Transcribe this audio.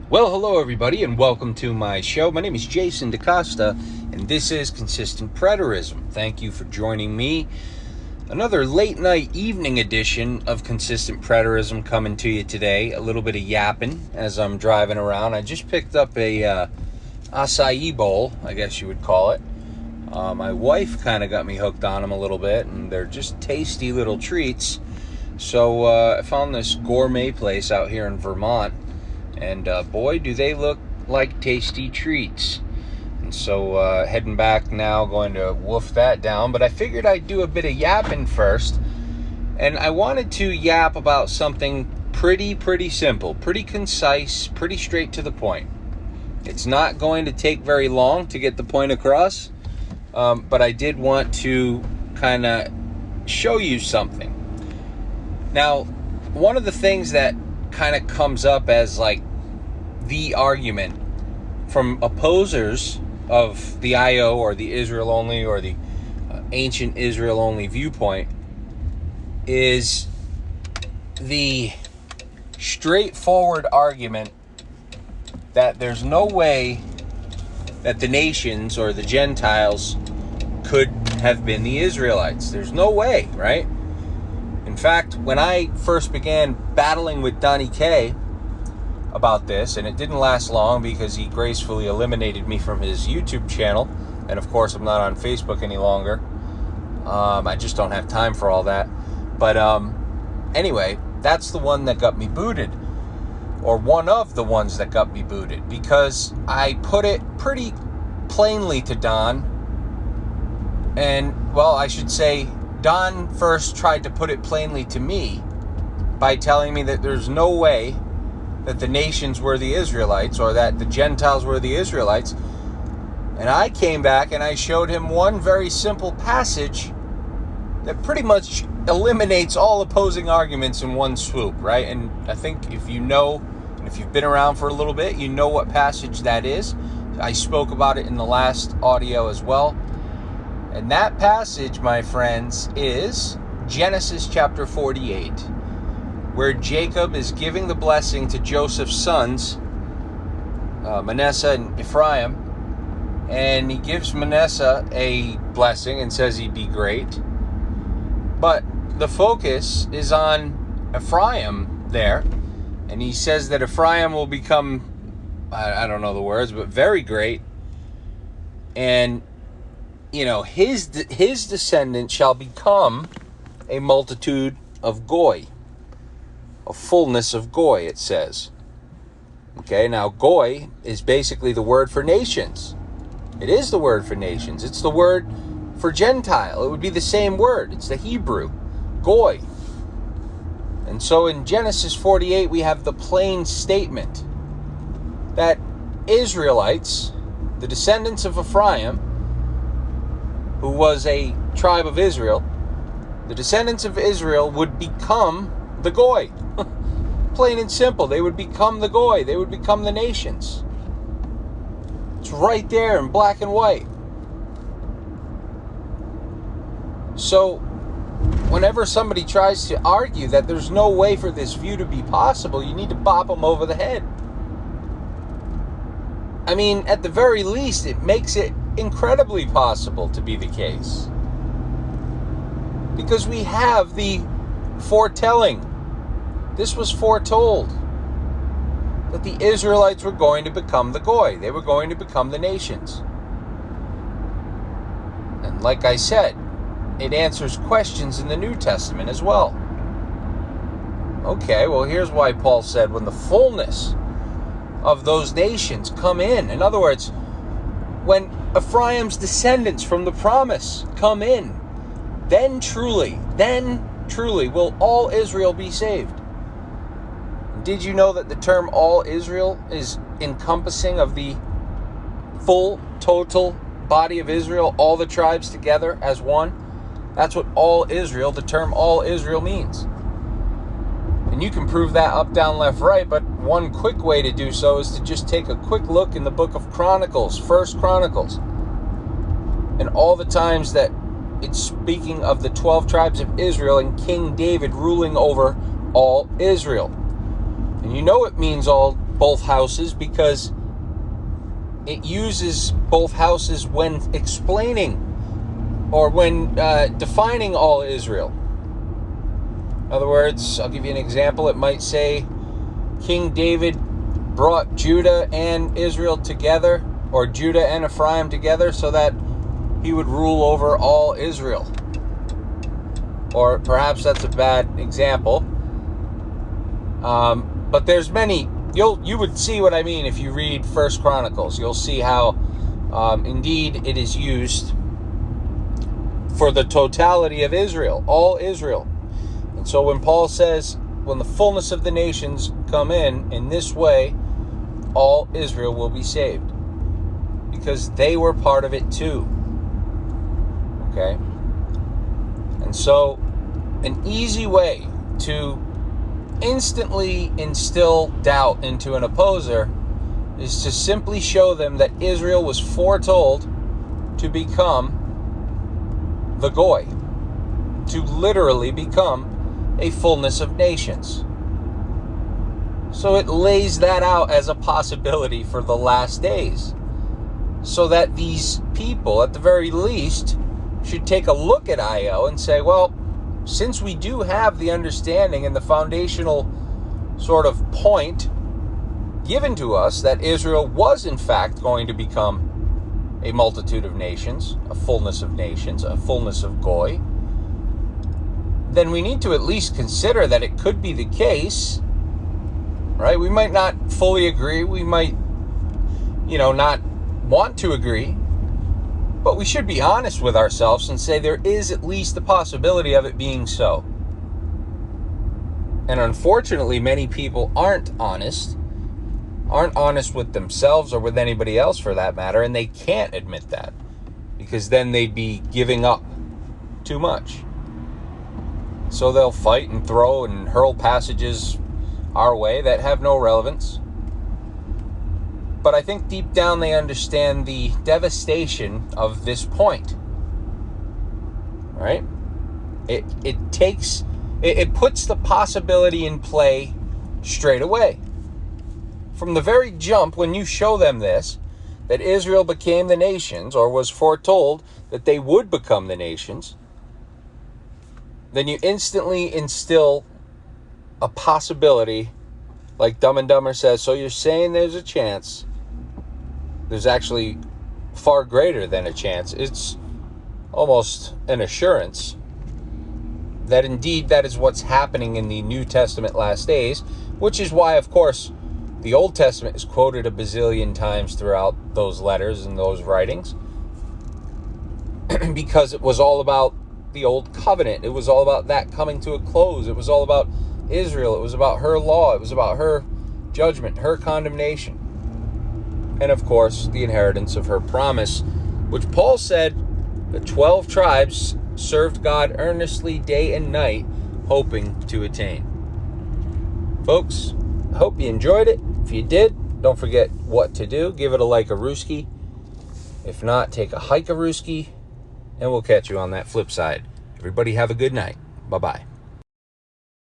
Well, hello everybody, and welcome to my show. My name is Jason DaCosta, and this is Consistent Preterism. Thank you for joining me. Another late night evening edition of Consistent Preterism coming to you today. A little bit of yapping as I'm driving around. I just picked up a acai bowl, I guess you would call it. My wife kind of got me hooked on them a little bit, and they're just tasty little treats. So I found this gourmet place out here in Vermont. And boy, do they look like tasty treats. And so heading back now, going to wolf that down. But I figured I'd do a bit of yapping first. And I wanted to yap about something pretty simple, pretty concise, pretty straight to the point. It's not going to take very long to get the point across. But I did want to kind of show you something. Now, one of the things that kind of comes up as like the argument from opposers of the IO or the Israel only or the ancient Israel only viewpoint is the straightforward argument that there's no way that the nations or the Gentiles could have been the Israelites. There's no way, right? In fact, when I first began battling with Donnie K about this, and it didn't last long because he gracefully eliminated me from his YouTube channel, and of course I'm not on Facebook any longer. I just don't have time for all that. But anyway, that's the one that got me booted, or one of the ones that got me booted, because I put it pretty plainly to Don, and well, I should say Don first tried to put it plainly to me by telling me that there's no way that the nations were the Israelites or that the Gentiles were the Israelites. And I came back and I showed him one very simple passage that pretty much eliminates all opposing arguments in one swoop, right? And I think if you know, and if you've been around for a little bit, you know what passage that is. I spoke about it in the last audio as well. And that passage, my friends, is Genesis chapter 48, where Jacob is giving the blessing to Joseph's sons, Manasseh and Ephraim, and he gives Manasseh a blessing and says he'd be great. But the focus is on Ephraim there, and he says that Ephraim will become, I don't know the words, but very great, and you know, his descendant shall become a multitude of goy. A fullness of goy, it says. Okay, now goy is basically the word for nations. It is the word for nations. It's the word for Gentile. It would be the same word. It's the Hebrew, goy. And so in Genesis 48, we have the plain statement that Israelites, the descendants of Ephraim, who was a tribe of Israel, the descendants of Israel would become the goy. Plain and simple. They would become the goy. They would become the nations. It's right there in black and white. So whenever somebody tries to argue that there's no way for this view to be possible, you need to bop them over the head. I mean, at the very least, it makes it incredibly possible to be the case. Because we have the foretelling. This was foretold that the Israelites were going to become the goy. They were going to become the nations. And like I said, it answers questions in the New Testament as well. Okay, well, here's why Paul said, when the fullness of those nations come in other words, when Ephraim's descendants from the promise come in, then truly will all Israel be saved. Did you know that the term all Israel is encompassing of the full, total body of Israel, all the tribes together as one? That's what all Israel, the term all Israel means. And you can prove that up, down, left, right, but one quick way to do so is to just take a quick look in the book of Chronicles, First Chronicles, and all the times that it's speaking of the 12 tribes of Israel and King David ruling over all Israel. And you know it means all both houses because it uses both houses when explaining or when defining all Israel. In other words, I'll give you an example. It might say King David brought Judah and Israel together, or Judah and Ephraim together, so that he would rule over all Israel. Or perhaps that's a bad example. But there's many. You would see what I mean if you read 1 Chronicles. You'll see how indeed it is used for the totality of Israel, all Israel. And so when Paul says, when the fullness of the nations come in this way, all Israel will be saved. Because they were part of it too. Okay? And so, an easy way to instantly instill doubt into an opposer is to simply show them that Israel was foretold to become the Goy, to literally become a fullness of nations. So it lays that out as a possibility for the last days, so that these people, at the very least, should take a look at IO and say, well, since we do have the understanding and the foundational sort of point given to us that Israel was in fact going to become a multitude of nations, a fullness of nations, a fullness of Goy, then we need to at least consider that it could be the case, right? We might not fully agree. We might, not want to agree. But we should be honest with ourselves and say there is at least the possibility of it being so. And unfortunately, many people aren't honest with themselves or with anybody else for that matter, and they can't admit that because then they'd be giving up too much. So they'll fight and throw and hurl passages our way that have no relevance. But I think deep down they understand the devastation of this point. Right? It puts the possibility in play straight away. From the very jump, when you show them this, that Israel became the nations, or was foretold that they would become the nations, then you instantly instill a possibility, like Dumb and Dumber says, so you're saying there's a chance. There's actually far greater than a chance. It's almost an assurance that indeed that is what's happening in the New Testament last days, which is why, of course, the Old Testament is quoted a bazillion times throughout those letters and those writings, because it was all about the Old Covenant. It was all about that coming to a close. It was all about Israel. It was about her law. It was about her judgment, her condemnation. And of course, the inheritance of her promise, which Paul said the 12 tribes served God earnestly day and night, hoping to attain. Folks, I hope you enjoyed it. If you did, don't forget what to do. Give it a like-a-rooski. If not, take a hike-a-rooski. And we'll catch you on that flip side. Everybody have a good night. Bye-bye.